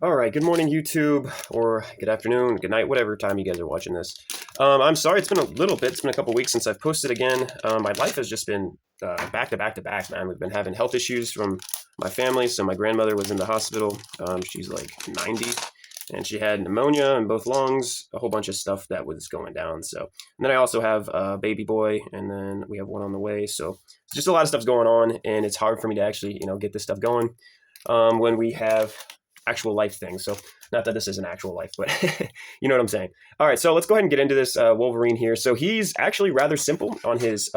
All right, good morning, YouTube, or good afternoon, good night, whatever time you guys are watching this. I'm sorry, it's been a little bit. It's been a couple weeks since I've posted again. My life has just been back to back to back, man. We've been having health issues from my family. So my grandmother was in the hospital. She's like 90, and she had pneumonia in both lungs, a whole bunch of stuff that was going down. So, and then I also have a baby boy, and then we have one on the way. So just a lot of stuff's going on, and it's hard for me to actually, get this stuff going when we have actual life things. So not that this is an actual life, but you know what I'm saying. All right, so let's go ahead and get into this Wolverine here. So he's actually rather simple on his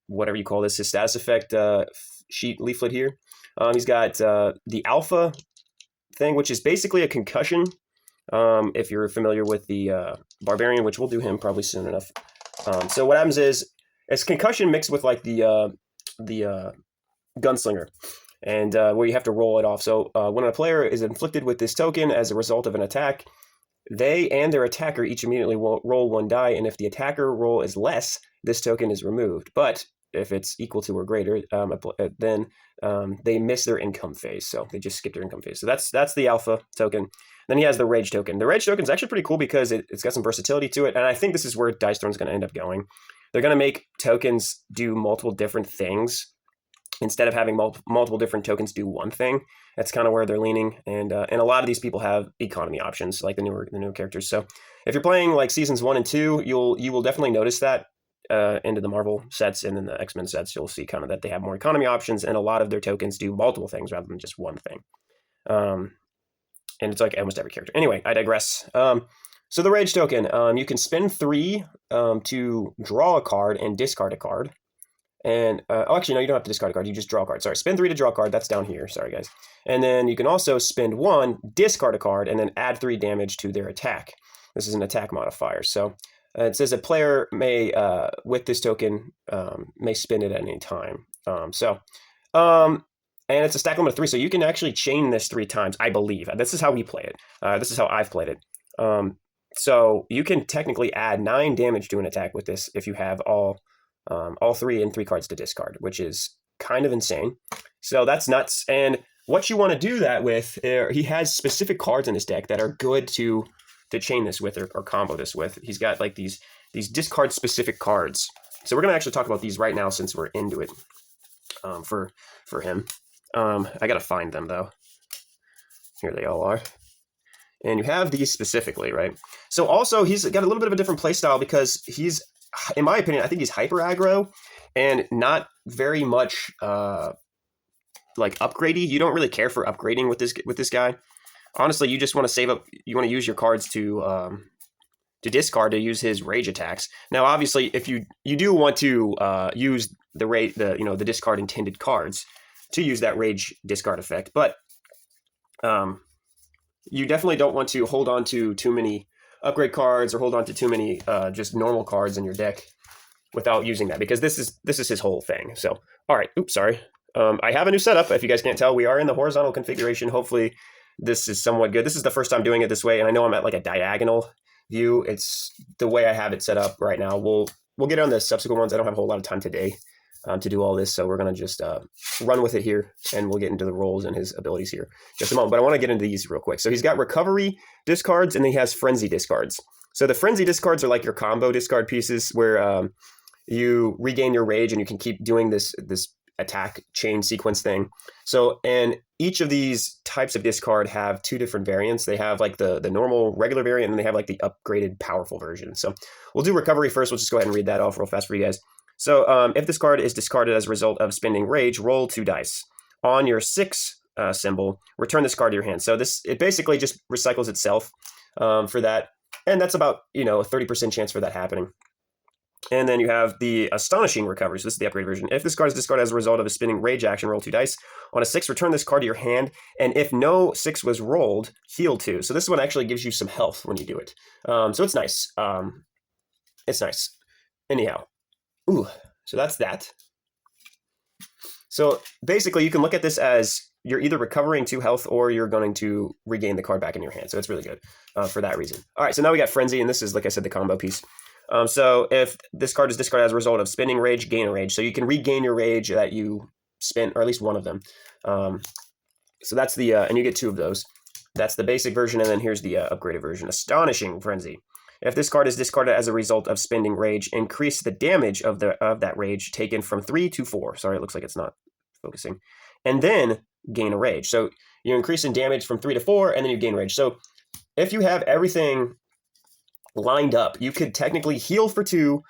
whatever you call this, his status effect sheet leaflet here. He's got the alpha thing, which is basically a concussion. If you're familiar with the barbarian, which we'll do him probably soon enough. So what happens is it's concussion mixed with like the gunslinger, and where you have to roll it off. So when a player is inflicted with this token as a result of an attack, they and their attacker each immediately roll one die, and if the attacker roll is less, this token is removed. But if it's equal to or greater, then they miss their income phase. So they just skip their income phase. So that's the alpha token. Then he has the rage token. The rage token is actually pretty cool because it's got some versatility to it, and I think this is where Dice Throne is going to end up going. They're going to make tokens do multiple different things instead of having multiple different tokens do one thing. That's kind of where they're leaning, and a lot of these people have economy options, like the newer characters. So if you're playing like seasons 1 and 2, you will definitely notice that into the Marvel sets and in the X-Men sets, you'll see kind of that they have more economy options, and a lot of their tokens do multiple things rather than just one thing. And it's like almost every character. Anyway, I digress. So the rage token, you can spend 3 to draw a card and discard a card. And actually, no, you don't have to discard a card. You just draw a card. Sorry, spend 3 to draw a card. That's down here. Sorry, guys. And then you can also spend 1, discard a card, and then add 3 damage to their attack. This is an attack modifier. So it says a player may, with this token, may spend it at any time. And it's a stack limit of 3, so you can actually chain this 3 times, I believe. This is how we play it. This is how I've played it. So you can technically add 9 damage to an attack with this if you have all 3 and 3 cards to discard, which is kind of insane. So that's nuts. And what you want to do that with, he has specific cards in his deck that are good to chain this with or combo this with. He's got like these discard specific cards. So we're going to actually talk about these right now since we're into it for him. I got to find them though. Here they all are. And you have these specifically, right? So also he's got a little bit of a different play style because he's, in my opinion, I think he's hyper aggro and not very much like upgradey. You don't really care for upgrading with this guy. Honestly, you just want to save up. You want to use your cards to discard to use his rage attacks. Now, obviously, if you do want to use the discard intended cards to use that rage discard effect, but you definitely don't want to hold on to too many upgrade cards or hold on to too many just normal cards in your deck without using that, because this is his whole thing. So, all right, oops, sorry. I have a new setup. If you guys can't tell, we are in the horizontal configuration. Hopefully this is somewhat good. This is the first time doing it this way, and I know I'm at like a diagonal view. It's the way I have it set up right now. We'll get on the subsequent ones. I don't have a whole lot of time today to do all this, so we're going to just run with it here, and we'll get into the roles and his abilities here just a moment. But I want to get into these real quick. So he's got recovery discards, and he has frenzy discards. So the frenzy discards are like your combo discard pieces where you regain your rage, and you can keep doing this attack chain sequence thing. So, and each of these types of discard have 2 different variants. They have like the normal regular variant, and they have like the upgraded powerful version. So we'll do recovery first. We'll just go ahead and read that off real fast for you guys. So if this card is discarded as a result of spending rage, roll 2 dice. On your 6 symbol, return this card to your hand. So it basically just recycles itself for that. And that's about, a 30% chance for that happening. And then you have the astonishing recovery. So this is the upgrade version. If this card is discarded as a result of a spinning rage action, roll 2 dice. On a 6, return this card to your hand. And if no 6 was rolled, heal 2. So this one actually gives you some health when you do it. So it's nice. It's nice. Anyhow. Ooh, so that's that. So basically, you can look at this as you're either recovering 2 health or you're going to regain the card back in your hand. So it's really good for that reason. All right, so now we got Frenzy, and this is, like I said, the combo piece. So if this card is discarded as a result of spending rage, gain a rage. So you can regain your rage that you spent, or at least one of them. So that's the, and you get 2 of those. That's the basic version, and then here's the upgraded version. Astonishing Frenzy. If this card is discarded as a result of spending rage, increase the damage of that rage taken from 3 to 4. Sorry, it looks like it's not focusing. And then gain a rage. So you're increasing damage from 3 to 4, and then you gain rage. So if you have everything lined up, you could technically heal for 2,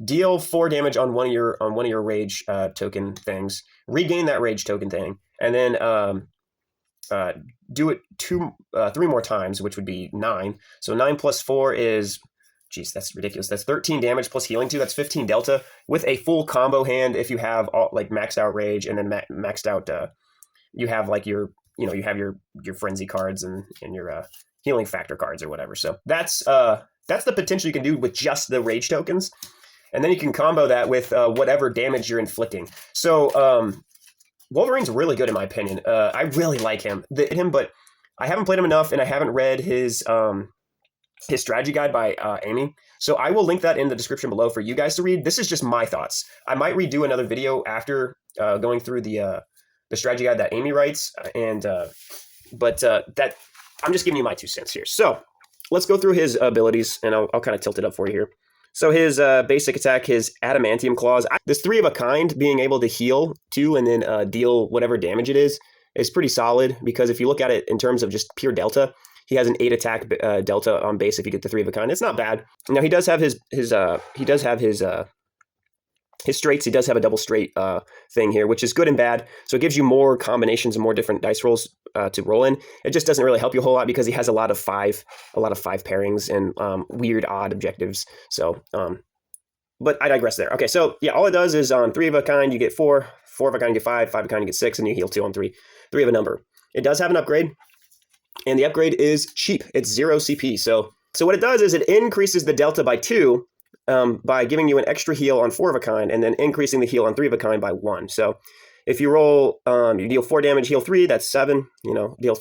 deal 4 damage on one of your rage token things, regain that rage token thing, and then do it 3 more times, which would be 9. So 9 plus 4 is, geez, that's ridiculous. That's 13 damage plus healing 2. That's 15 delta with a full combo hand. If you have all, like, maxed out rage and then maxed out, you have like you have your frenzy cards and your healing factor cards or whatever. So that's the potential you can do with just the rage tokens, and then you can combo that with whatever damage you're inflicting. So Wolverine's really good in my opinion. I really like him, but I haven't played him enough, and I haven't read his strategy guide by Amy. So I will link that in the description below for you guys to read. This is just my thoughts. I might redo another video after going through the strategy guide that Amy writes, and that I'm just giving you my 2 cents here. So let's go through his abilities, and I'll kind of tilt it up for you here. So his basic attack, his Adamantium Claws, this 3 of a kind, being able to heal 2 and then deal whatever damage it is pretty solid, because if you look at it in terms of just pure delta, he has an 8 attack delta on base if you get the 3 of a kind. It's not bad. Now he does have his straights. He does have a double straight thing here, which is good and bad. So it gives you more combinations and more different dice rolls to roll in. It just doesn't really help you a whole lot because he has a lot of five pairings and weird odd objectives. So, but I digress there. Okay, so yeah, all it does is on 3 of a kind you get 4, 4 of a kind you get 5, 5 of a kind you get 6, and you heal 2 on 3 of a number. It does have an upgrade, and the upgrade is cheap. It's 0 CP. So what it does is it increases the delta by 2. By giving you an extra heal on 4 of a kind, and then increasing the heal on 3 of a kind by 1. So if you roll, you deal 4 damage, heal 3, that's 7. Deal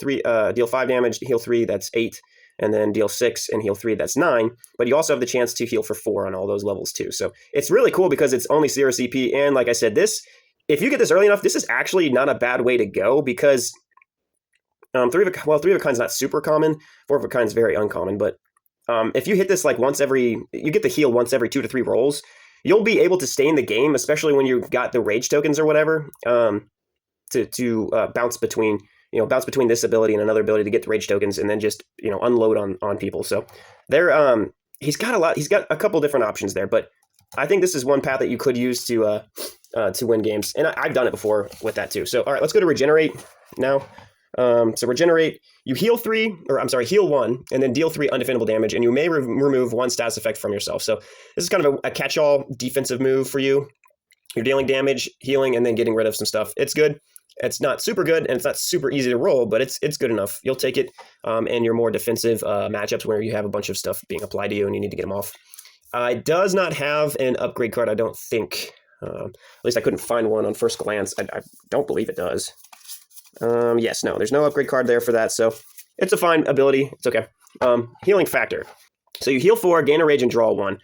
5 damage, heal 3, that's 8. And then deal 6 and heal 3, that's 9. But you also have the chance to heal for 4 on all those levels too. So it's really cool because it's only 0 CP. And like I said, if you get this early enough, this is actually not a bad way to go, because 3 of a kind is not super common. 4 of a kind is very uncommon, but if you hit this like you get the heal once every 2 to 3 rolls, you'll be able to stay in the game, especially when you've got the rage tokens or whatever, to bounce between this ability and another ability to get the rage tokens, and then just unload on people. So he's got a couple different options there, but I think this is one path that you could use to win games, and I've done it before with that too. So all right, let's go to regenerate now. So regenerate, you heal 1, and then deal 3 undefendable damage, and you may remove 1 status effect from yourself. So this is kind of a catch-all defensive move for you. You're dealing damage, healing, and then getting rid of some stuff. It's good. It's not super good, and it's not super easy to roll, but it's good enough. You'll take it in your more defensive matchups where you have a bunch of stuff being applied to you and you need to get them off. It does not have an upgrade card, I don't think. At least I couldn't find one on first glance. I don't believe it does. Yes, no, there's no upgrade card there for that, so it's a fine ability. It's okay. Healing factor. So you heal 4, gain a rage, and draw 1.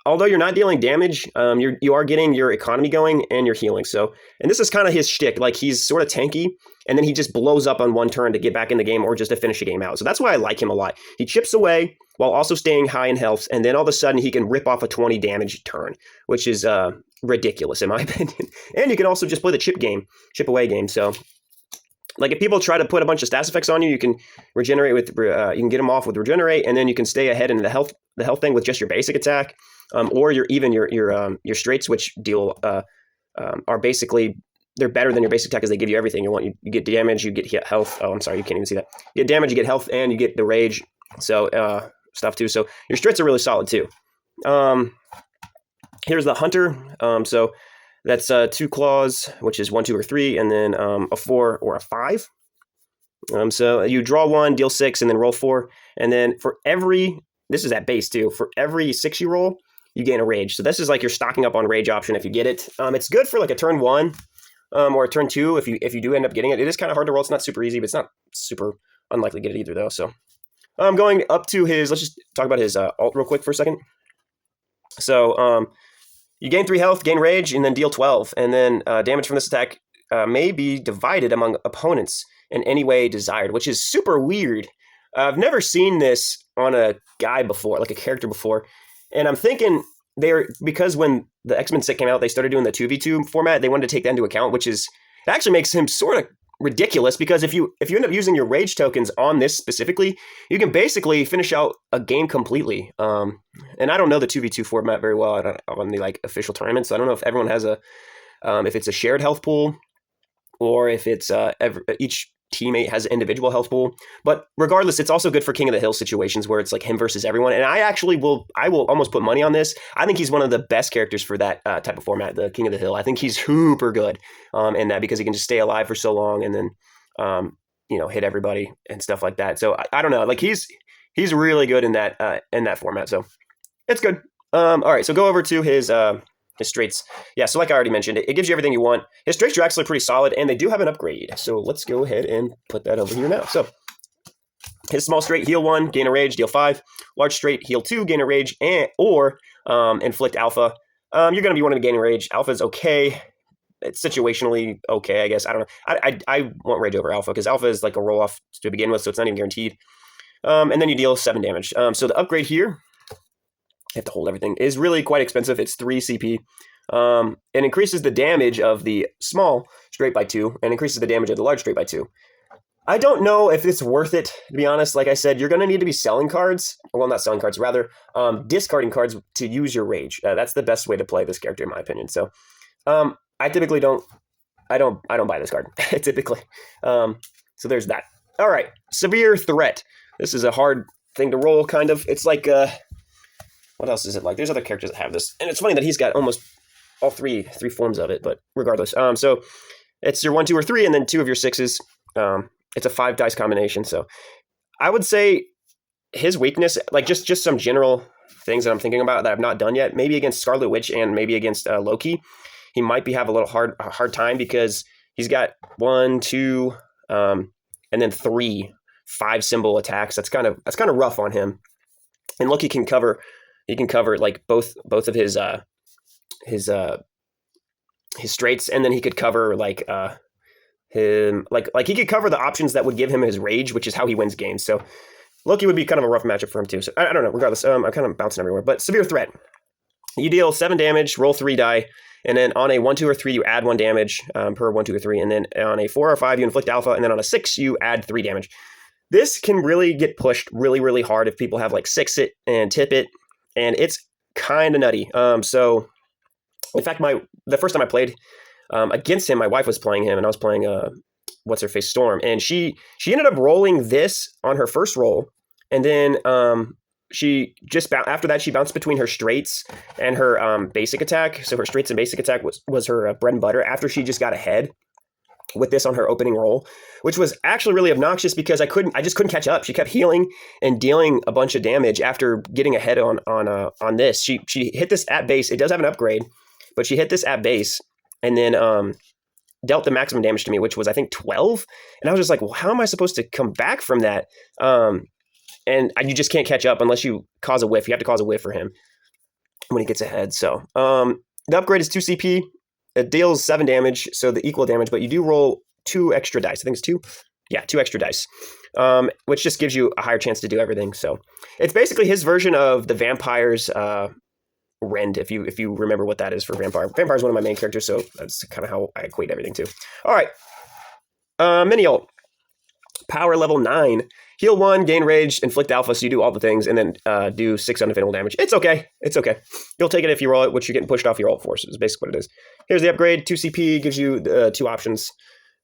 Although you're not dealing damage, you are getting your economy going and you're healing. So, and this is kind of his shtick. Like, he's sort of tanky, and then he just blows up on one turn to get back in the game or just to finish the game out. So that's why I like him a lot. He chips away while also staying high in health, and then all of a sudden he can rip off a 20 damage turn, which is ridiculous in my opinion. And you can also just play the chip away game. So, like, if people try to put a bunch of stats effects on you, you can regenerate with you can get them off with regenerate, and then you can stay ahead in the health thing with just your basic attack, or your straights, which deal are basically, they're better than your basic attack because they give you everything you want. You get damage, you get health. Oh, I'm sorry, you can't even see that. You get damage, you get health, and you get the rage. So stuff too. So your strats are really solid too. Here's the hunter. So that's 2 claws, which is 1, 2, or 3, and then a 4 or a 5. So you draw 1, deal 6, and then roll 4. And then this is at base too, for every 6 you roll, you gain a rage. So this is like your stocking up on rage option if you get it. It's good for like a turn 1 or a turn 2 if you do end up getting it. It is kind of hard to roll. It's not super easy, but it's not super unlikely to get it either though. So I'm going up to let's just talk about his alt real quick for a second. So you gain 3 health, gain rage, and then deal 12. And then damage from this attack may be divided among opponents in any way desired, which is super weird. I've never seen this on a guy before, like a character before. And I'm thinking because when the X-Men 6 came out, they started doing the 2v2 format. They wanted to take that into account, which is, it actually makes him sort of ridiculous, because if you end up using your rage tokens on this specifically, you can basically finish out a game completely. And I don't know the 2v2 format very well on the like official tournaments, so I don't know if everyone has if it's a shared health pool or if it's each teammate has an individual health pool. But regardless, it's also good for King of the Hill situations where it's like him versus everyone. And I will almost put money on this. I think he's one of the best characters for that type of format, the King of the Hill. I think he's super good in that, because he can just stay alive for so long and then hit everybody and stuff like that. So I don't know, like he's really good in that format. So it's good. All right, so go over to his straights. Yeah, so like I already mentioned, it gives you everything you want. His straights are actually pretty solid, and they do have an upgrade. So let's go ahead and put that over here now. So his small straight, heal 1, gain a rage, deal 5. Large straight, heal 2, gain a rage, or inflict alpha. You're going to be wanting to gain a rage. Alpha is okay. It's situationally okay, I guess. I don't know. I want rage over alpha, because alpha is like a roll-off to begin with, so it's not even guaranteed. And then you deal 7 damage. So the upgrade here, I have to hold everything, is really quite expensive. It's 3 CP. It increases the damage of the small straight by 2 and increases the damage of the large straight by 2. I don't know if it's worth it, to be honest. Like I said, you're going to need to be selling cards. Well, not selling cards, rather discarding cards to use your rage. That's the best way to play this character, in my opinion. So I typically don't buy this card, typically. So there's that. All right, Severe Threat. This is a hard thing to roll, kind of. It's like... what else is it like? There's other characters that have this. And it's funny that he's got almost all three forms of it, but regardless. So it's your 1, 2, or 3, and then 2 of your 6s. It's a 5 dice combination. So I would say his weakness, like just some general things that I'm thinking about that I've not done yet, maybe against Scarlet Witch and maybe against Loki, he might have a little hard time, because he's got 1, 2, and then 3 5-symbol attacks. That's kind of rough on him. And Loki can cover... He can cover like both of his straights, and then he could cover like him like he could cover the options that would give him his rage, which is how he wins games. So Loki would be kind of a rough matchup for him too. So I don't know. Regardless, I'm kind of bouncing everywhere. But Severe Threat. You deal 7 damage, roll 3 die, and then on a 1, 2, or 3, you add 1 damage per 1, 2, or 3, and then on a 4 or 5, you inflict alpha, and then on a 6, you add 3 damage. This can really get pushed really, really hard if people have like 6 it and tip it. And it's kind of nutty. So, in fact, the first time I played against him, my wife was playing him, and I was playing what's her face Storm, and she ended up rolling this on her first roll, and then she just after that she bounced between her straights and her basic attack. So her straights and basic attack was her bread and butter. After she just got ahead with this on her opening roll, which was actually really obnoxious, because I just couldn't catch up. She kept healing and dealing a bunch of damage after getting ahead on this. She hit this at base. It does have an upgrade, but she hit this at base and then dealt the maximum damage to me, which was I think 12. And I was just like, well, how am I supposed to come back from that? And you just can't catch up unless you cause a whiff. You have to cause a whiff for him when he gets ahead. So the upgrade is 2 CP. It deals 7 damage, so the equal damage, but you do roll 2 extra dice. I think it's 2. Yeah, 2 extra dice, which just gives you a higher chance to do everything. So it's basically his version of the Vampire's Rend, if you remember what that is for Vampire. Vampire is one of my main characters, so that's kind of how I equate everything to. All right, mini ult. Power level 9. Heal 1, gain rage, inflict alpha, so you do all the things, and then do 6 undefendable damage. It's okay. It's okay. You'll take it if you roll it, which you're getting pushed off your ult force. Is basically what it is. Here's the upgrade. 2 CP gives you 2 options,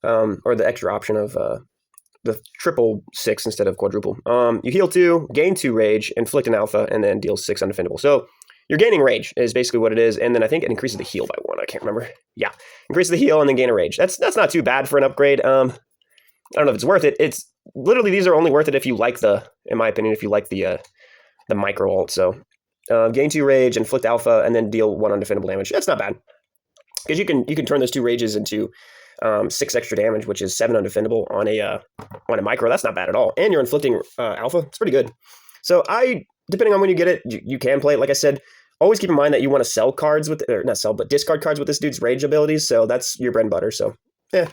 or the extra option of the triple 6 instead of quadruple. You heal 2, gain 2 rage, inflict an alpha, and then deal 6 undefendable. So you're gaining rage is basically what it is, and then I think it increases the heal by 1. I can't remember. Yeah, increases the heal and then gain a rage. That's not too bad for an upgrade. I don't know if it's worth it. It's literally, these are only worth it if you like in my opinion, if you like the micro ult. So gain 2 rage, inflict alpha, and then deal 1 undefendable damage. That's not bad, because you can turn those 2 rages into 6 extra damage, which is 7 undefendable on a micro. That's not bad at all, and you're inflicting alpha. It's pretty good. So depending on when you get it, you can play it. Like I said, always keep in mind that you want to sell cards or not sell, but discard cards with this dude's rage abilities. So that's your bread and butter. So yeah,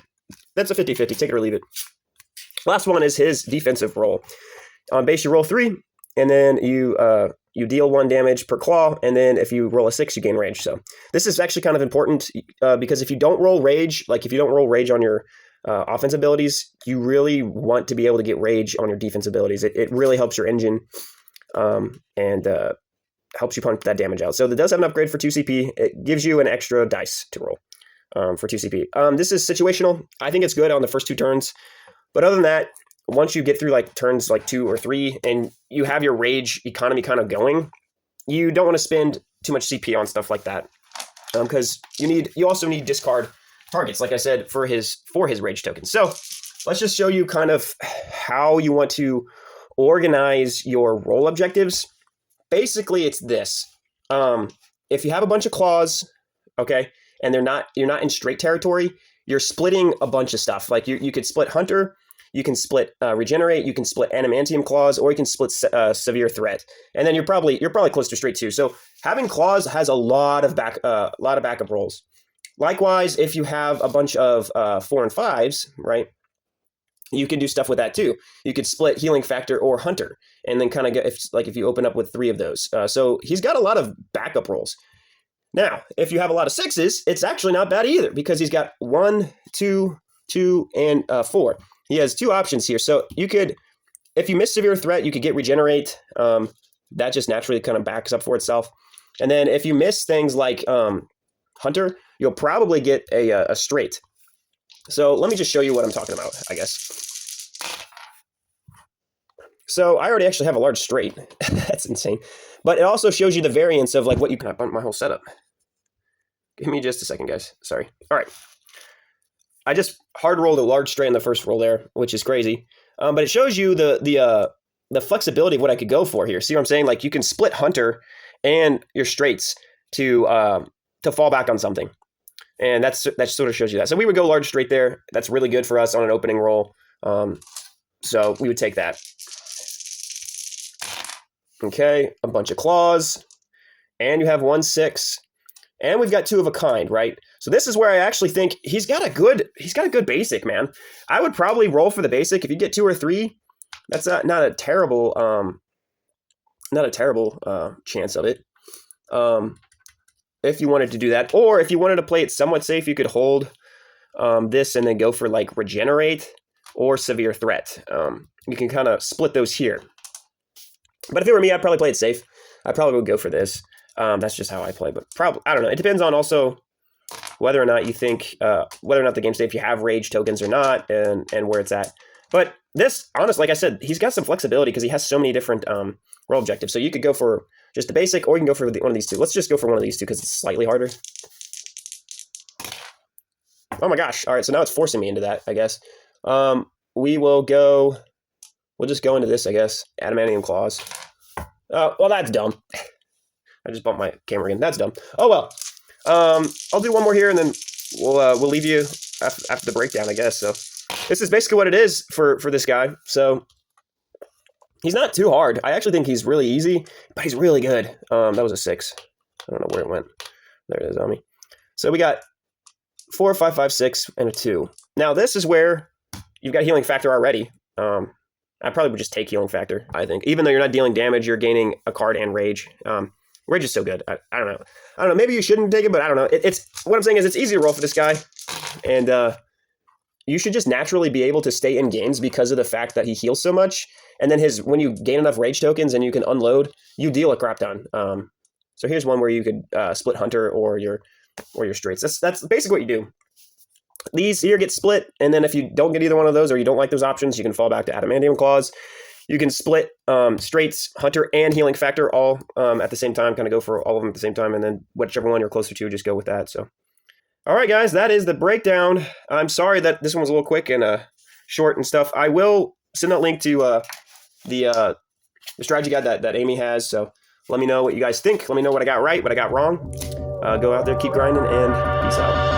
that's a 50-50. Take it or leave it. Last one is his defensive roll. On base, you roll 3, and then you deal 1 damage per claw, and then if you roll a 6, you gain rage. So this is actually kind of important because if you don't roll rage, like if you don't roll rage on your offense abilities, you really want to be able to get rage on your defense abilities. It really helps your engine and helps you punch that damage out. So it does have an upgrade for 2 CP. It gives you an extra dice to roll for 2 CP. This is situational. I think it's good on the first 2 turns. But other than that, once you get through like turns like 2 or 3 and you have your rage economy kind of going, you don't want to spend too much CP on stuff like that. Because you also need discard targets, like I said, for his rage token. So let's just show you kind of how you want to organize your roll objectives. Basically, it's this. If you have a bunch of claws, okay, and you're not in straight territory, you're splitting a bunch of stuff. Like you could split Hunter, you can split Regenerate, you can split Adamantium Claws, or you can split Severe Threat. And then you're probably close to straight too. So having claws has a lot of backup rolls. Likewise, if you have a bunch of 4 and 5s, right, you can do stuff with that too. You could split Healing Factor or Hunter, and then kind of get if you open up with 3 of those. So he's got a lot of backup rolls. Now, if you have a lot of 6s, it's actually not bad either because he's got 1, 2, 2, and 4. He has 2 options here. So you could, if you miss Severe Threat, you could get Regenerate. That just naturally kind of backs up for itself. And then if you miss things like Hunter, you'll probably get a straight. So let me just show you what I'm talking about, I guess. So I already actually have a large straight. That's insane. But it also shows you the variance of like what you can bunt my whole setup. Give me just a second, guys. Sorry. All right. I just hard rolled a large straight in the first roll there, which is crazy. But it shows you the flexibility of what I could go for here. See what I'm saying? Like you can split Hunter and your straights to fall back on something. And that sort of shows you that. So we would go large straight there. That's really good for us on an opening roll. So we would take that. Okay, a bunch of claws. And you have 1 6. And we've got 2 of a kind, right? So this is where I actually think he's got a good basic, man. I would probably roll for the basic. If you get 2 or 3, that's not a terrible chance of it. If you wanted to do that, or if you wanted to play it somewhat safe, you could hold this and then go for like Regenerate or Severe Threat. You can kind of split those here. But if it were me, I'd probably play it safe. I probably would go for this. That's just how I play. But probably, I don't know. It depends on also whether or not you think, whether or not the game's safe, if you have rage tokens or not, and where it's at. But this, honestly, like I said, he's got some flexibility because he has so many different role objectives. So you could go for just the basic, or you can go for one of these 2. Let's just go for one of these 2 because it's slightly harder. Oh my gosh. All right, so now it's forcing me into that, I guess. We'll just go into this, I guess. Adamantium Claws. Well, that's dumb. I just bumped my camera again. That's dumb. Oh, well. I'll do one more here, and then we'll leave you after the breakdown, I guess. So this is basically what it is for this guy. So he's not too hard. I actually think he's really easy, but he's really good. That was a 6. I don't know where it went. There it is on me. So we got 4, 5, 5, 6, and a 2. Now this is where you've got Healing Factor already. I probably would just take Healing Factor, I think. Even though you're not dealing damage, you're gaining a card and Rage. Rage is so good. I don't know. I don't know. Maybe you shouldn't take it, but I don't know. It's what I'm saying is it's easy to roll for this guy. And you should just naturally be able to stay in games because of the fact that he heals so much. And then when you gain enough Rage tokens and you can unload, you deal a crap ton. So here's one where you could split Hunter or your straights. That's basically what you do. These here get split, and then if you don't get either one of those or you don't like those options, you can fall back to Adamantium Claws. You can split straights, Hunter, and Healing Factor all at the same time, kind of go for all of them at the same time, and then whichever one you're closer to, just go with that. So, all right, guys, that is the breakdown. I'm sorry that this one was a little quick and short and stuff. I will send that link to the strategy guide that Amy has, so let me know what you guys think. Let me know what I got right, what I got wrong. Go out there, keep grinding, and peace out.